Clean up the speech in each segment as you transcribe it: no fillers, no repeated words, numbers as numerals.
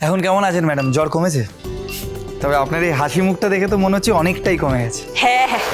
এখন কেমন আছেন ম্যাডাম? জ্বর কমেছে? তবে আপনার এই হাসি মুখটা দেখে তো মনে হচ্ছে অনেকটাই কমে গেছে। হ্যাঁ হ্যাঁ,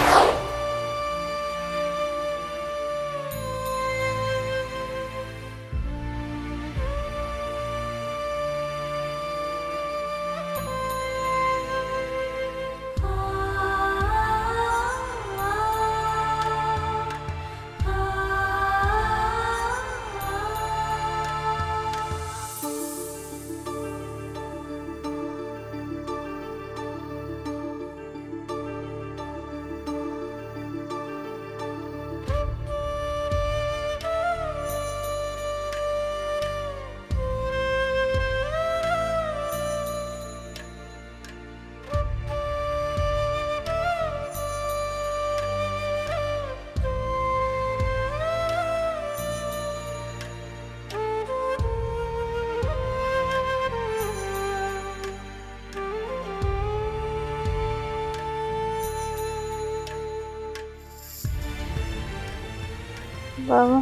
বাবা,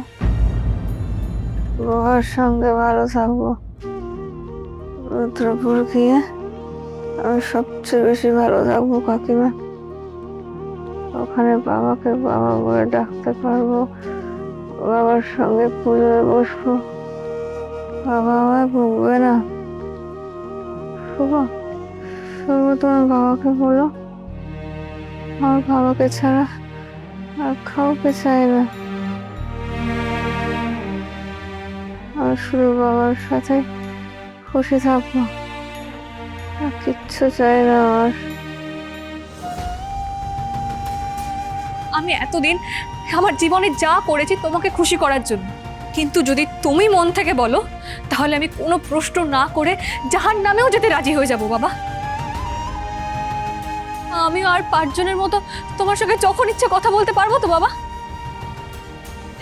বাবার সঙ্গে ভালো থাকবো। রুদ্রপুর গিয়ে আমি সবচেয়ে বেশি ভালো থাকবো কাকিমা। ওখানে বাবাকে বাবা বলে ডাকতে পারবো, বাবার সঙ্গে পুজোয় বসবো, বাবা আমায় ভুগবে না। শুভ, শুভ তুমি বাবাকে বলো আমার বাবাকে ছাড়া আর কাউকে চাই না। আর শুধু বাবার সাথে খুশি থাকবো, আর কিচ্ছু চাই না আমার। আমি এতদিন আমার জীবনে যা করেছি তোমাকে খুশি করার জন্য, কিন্তু যদি তুমি মন থেকে বলো তাহলে আমি কোনো প্রশ্ন না করে জাহান্নামেও যেতে রাজি হয়ে যাব বাবা। আমি আর 5 জনের মতো তোমার সঙ্গে যখন ইচ্ছা কথা বলতে পারবো তো বাবা?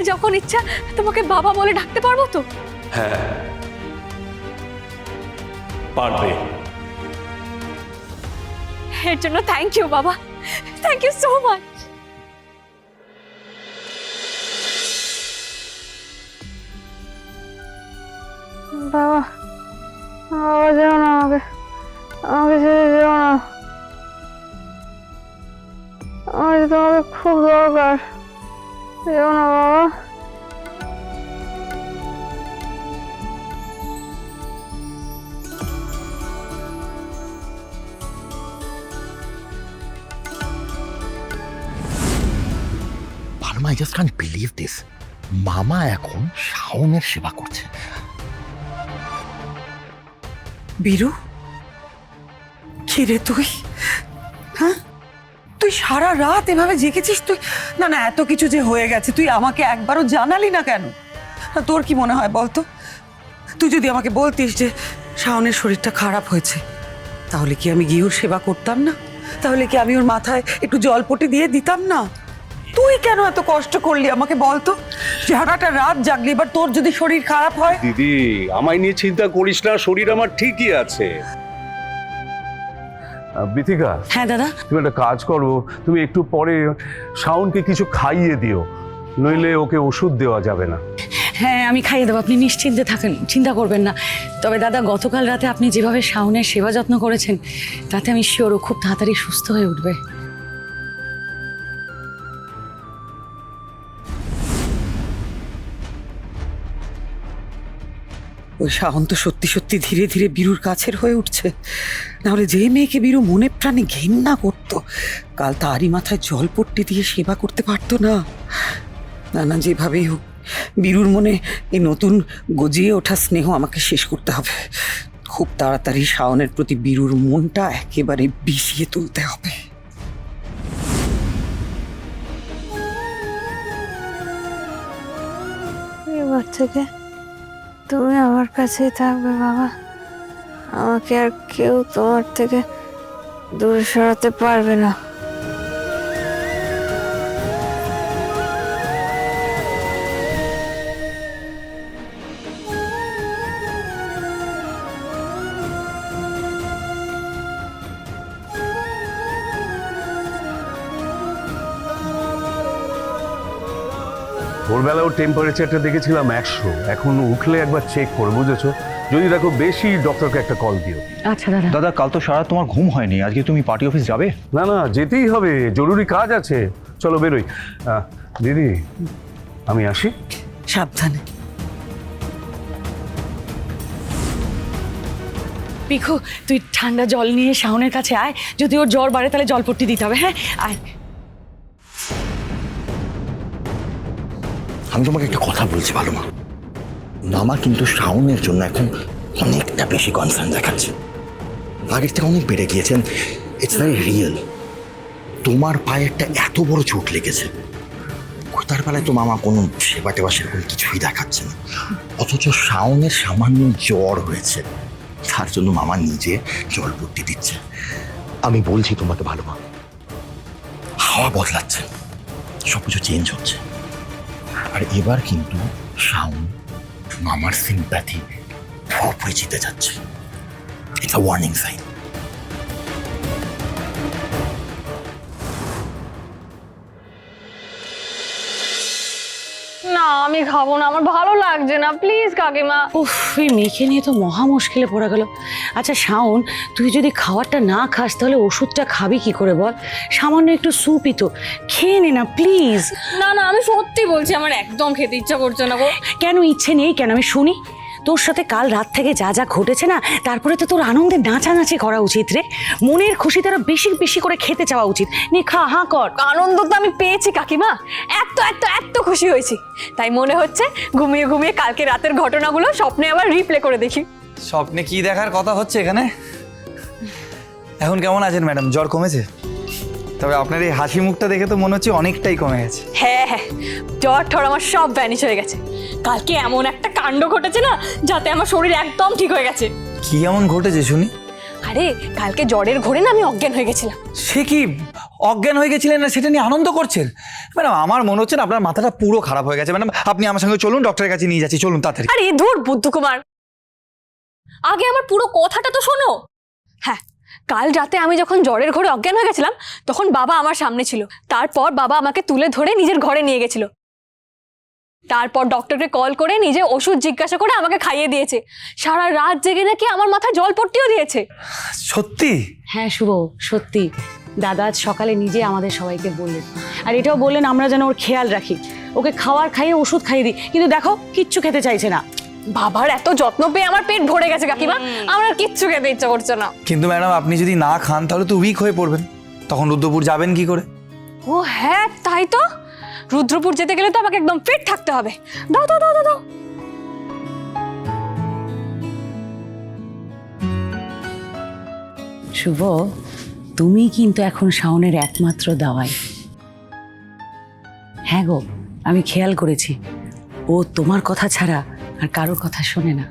যখন ইচ্ছা তোমাকে বাবা বলে ডাকতে পারবো তো? হ্যাঁ পারবে। এর জন্য থ্যাংক ইউ বাবা, থ্যাংক ইউ সো মাচ। বাবা, বাবা যেও না, আমাকে আমাকে ছেড়ে যেও না। আমার যে তোমাকে খুব দরকার, যেও না বাবা। Bhanuma, I just can't believe this. মামা এখন শাওনের সেবা করছে। বীরু, কি রে তুই? হ্যাঁ, তুই সারা রাত এভাবে জেগেছিস? তুই না না, এত কিছু যে হয়ে গেছে তুই আমাকে একবারও জানালি না কেন? তোর কি মনে হয় বলতো? তুই যদি আমাকে বলতিস যে শাওনের শরীরটা খারাপ হয়েছে, তাহলে কি আমি গিয়ে ওর সেবা করতাম না? তাহলে কি আমি ওর মাথায় একটু জলপটে দিয়ে দিতাম না? তুই কেন এত কষ্ট করলি আমাকে বলতো? সারাটা রাত জাগলি, এবার তোর যদি শরীর খারাপ হয়। দিদি, আমায় নিয়ে চিন্তা করিস না, শরীর আমার ঠিকই আছে। বিথিকা, হ্যাঁ দাদা। তুমি একটা কাজ করো, তুমি একটু পরে শাওনকে কিছু খাইয়ে দিও, নইলে ওকে ওষুধ দেওয়া যাবে না। হ্যাঁ, আমি খাইয়ে দেবো, আপনি নিশ্চিন্তে থাকেন, চিন্তা করবেন না। তবে দাদা, গতকাল রাতে আপনি যেভাবে শাওনের সেবা যত্ন করেছেন, তাতে আমি শিওর ও খুব তাড়াতাড়ি সুস্থ হয়ে উঠবে। ওই শাওন তো সত্যি সত্যি ধীরে ধীরে বীরুর কাছের হয়ে উঠছে। নাহলে যে মেয়েকে বীরু মনে প্রাণে ঘেন্না করত, কাল তারই মাথায় জলপট্টি দিয়ে সেবা করতে পারতো না। না না, যেভাবেই হোক বীরুর মনে এই নতুন গজিয়ে ওঠা স্নেহ আমাকে শেষ করতে হবে। খুব তাড়াতাড়ি শাওনের প্রতি বীরুর মনটা একেবারে বিষিয়ে তুলতে হবে। এবার থেকে তুমি আমার কাছেই থাকবে বাবা। আমাকে আর কেউ তোমার থেকে দূরে সরাতে পারবে না। ভোরবেলা ওর টেম্পারেচারটা দেখেছিলাম 100, এখন উঠলে একবার চেক করো, বুঝেছো? যদি দেখো বেশি, ডক্টরকে একটা কল দিও। আচ্ছা দাদা। দাদা কাল তো সারা তোমার ঘুম হয়নি, আজকে তুমি পার্টি অফিস যাবে? না না, যেতেই হবে, জরুরি কাজ আছে। চলো বেরোই। দিদি, আমি আসি। সাবধানে। পিকু, তুই ঠান্ডা জল নিয়ে শাওনের কাছে আয়, যদি ওর জ্বর বাড়ে তাহলে জলপট্টি দিতে হবে। হ্যাঁ আয়। আমি তোমাকে একটা কথা বলছি ভালো মা, মামা কিন্তু শাওনের জন্য এখন অনেকটা বেশি কনসার্ন দেখাচ্ছে, আগের থেকে অনেক বেড়ে গিয়েছেন। It's very real. তোমার পায়ে একটা এত বড় চোট লেগেছে, তার বেলায় তো মামা কোনো সেবা টেবা সেরকম কিছুই দেখাচ্ছে না, অথচ শাওনের সামান্য জ্বর হয়েছে, তার জন্য মামা নিজে জলপট্টি দিচ্ছে। আমি বলছি তোমাকে ভালো মা, হাওয়া বদলাচ্ছে, সবকিছু চেঞ্জ হচ্ছে, আর এবার কিন্তু শাওন মামার সিম্প্যাথি পুরোপুরি জিতে যাচ্ছে। It's a warning sign. না আমি খাবো না, আমার ভালো লাগছে না, প্লিজ কাকিমা। উফ, এই মেয়েকে নিয়ে তো মহা মুশকিলে পড়ে গেল। আচ্ছা শাওন, তুই যদি খাবারটা না খাস তাহলে ওষুধটা খাবি কি করে বল? সামান্য একটু স্যুপই তো খেয়ে নে না প্লিজ। না না, আমি সত্যি বলছি, আমার একদম খেতে ইচ্ছা করছে না গো। কেন ইচ্ছে নেই কেন? আমি শুনি। তোর সাথে কাল রাত থেকে যা যা ঘটেছে না, তারপরে তো তোর আনন্দে নাচানাচি করা উচিত রে। মনের খুশি তারা বেশি বেশি করে খেতে চাওয়া উচিত। নে খা, হাঁ কর। আনন্দ তো আমি পেয়েছি কাকিমা, এত এত এত খুশি হয়েছি, তাই মনে হচ্ছে ঘুমিয়ে ঘুমিয়ে কালকে রাতের ঘটনাগুলো স্বপ্নে আবার রিপ্লে করে দেখি। স্বপ্নে কি দেখার কথা হচ্ছে এখানে? এখন কেমন আছেন ম্যাডাম? জ্বর কমেছে? তবে আপনার এই হাসি মুখটা দেখে তো মনে হচ্ছে অনেকটাই কমে গেছে। হ্যাঁ হ্যাঁ, জ্বর ঠর আমার সব ভ্যানিশ হয়ে গেছে। কালকে এমন একটা কাণ্ড ঘটেছে না, যাতে আমার শরীর একদম ঠিক হয়ে গেছে। কি এমন ঘটেছে শুনি? আরে কালকে জ্বরের ঘোরে না আমি অজ্ঞান হয়ে গেছিলাম। সে কি, অজ্ঞান হয়ে গেছিলেন না সেটা নিয়ে আনন্দ করছেন? ম্যাডাম আমার মনে হচ্ছে না আপনার মাথাটা পুরো খারাপ হয়ে গেছে। ম্যাডাম আপনি আমার সঙ্গে চলুন, ডক্টরের কাছে নিয়ে যাচ্ছি, চলুন তাড়াতাড়ি। আরে ধুর বুদ্ধু কুমার, আগে আমার পুরো কথাটা তো শোনো। হ্যাঁ, কাল রাতে আমি যখন জ্বরের ঘোরে অজ্ঞান হয়ে গেছিলাম, তখন বাবা আমার সামনে ছিল। তারপর বাবা আমাকে তুলে ধরে নিজের ঘরে নিয়ে গেছিল। তারপর ডক্টরকে কল করে নিজে ওষুধ জিজ্ঞাসা করে আমাকে খাইয়ে দিয়েছে। সারা রাত জেগে নাকি আমার মাথায় জলপট্টিও দিয়েছে। সত্যি? হ্যাঁ শুভ, সত্যি। দাদা আজ সকালে নিজে আমাদের সবাইকে বললেন, আর এটাও বললেন আমরা যেন ওর খেয়াল রাখি, ওকে খাওয়ার খাইয়ে ওষুধ খাইয়ে দিই। কিন্তু দেখো কিচ্ছু খেতে চাইছে না। বাবার এত যত্ন পেয়ে আমার পেট ভরে গেছে কাকিমা, আমার আর কিচ্ছু খেতে ইচ্ছা করছে না। কিন্তু ম্যাডাম আপনি যদি না খান তাহলে তো উইক হয়ে পড়বেন, তখন রুদ্রপুর যাবেন কি করে? ও হ্যাঁ তাই তো, রুদ্রপুর যেতে গেলে তো আমাকে একদম ফিট থাকতে হবে। দাও দাও দাও দাও দাও। শুভ, তুমি কিন্তু এখন শাওনের একমাত্র দাওয়াই। হ্যাঁ গো, আমি খেয়াল করেছি ও তোমার কথা ছাড়া আর কারোর কথা শোনে না।